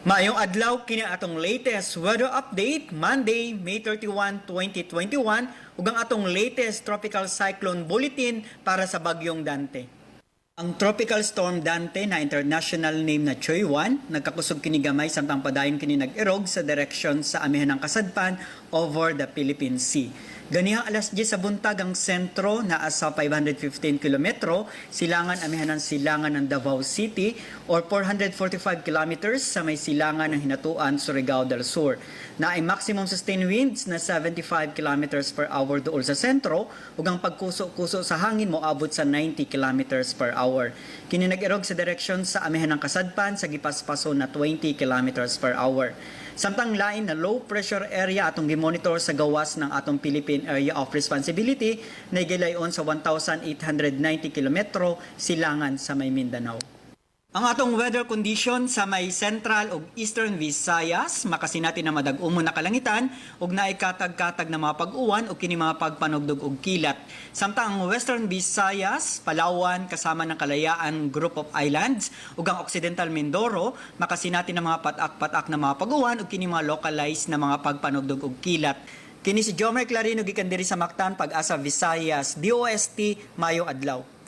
Maayong adlaw kini atong latest weather update Monday, May 31, 2021 ug ang atong latest tropical cyclone bulletin para sa bagyong Dante. Ang tropical storm Dante na international name na Choy 1 nagkakusog kini gamay samtang padayon kini nag-erog sa direksyon sa amihanang kasadpan over the Philippine Sea. Ganihang alas 10 sa buntag ang sentro naa sa 515 kilometro silangan amihanan silangan ng Davao City or 445 kilometers sa may silangan ng Hinatuan, Surigao del Sur. Na ay maximum sustained winds na 75 kilometers per hour dool sa sentro ug ang pagkuso-kuso sa hangin moabot sa 90 kilometers per hour. Kini nag-erog sa direksyon sa amihanang kasadpan sa gipaspaso na 20 kilometers per hour. Samtang lain na low pressure area atong gimonitor sa gawas ng atong Philippine Area of Responsibility na gilayon sa 1,890 kilometro silangan sa may Mindanao. Ang atong weather condition sa may Central ug Eastern Visayas makasinati na madag-umon na kalangitan ug naay katag-katag na mga pag-uwan ug kini mga pagpanugdog og kilat. Samtang ang Western Visayas, Palawan kasama ng Kalayaan Group of Islands ug ang Occidental Mindoro makasinati na mga patak-patak na mga pag-uwan ug kini mga localized na mga pagpanugdog og kilat. Kini si Jomer Clarino gikan diri sa Mactan, Pag-asa, Visayas, DOST, Mayong adlaw.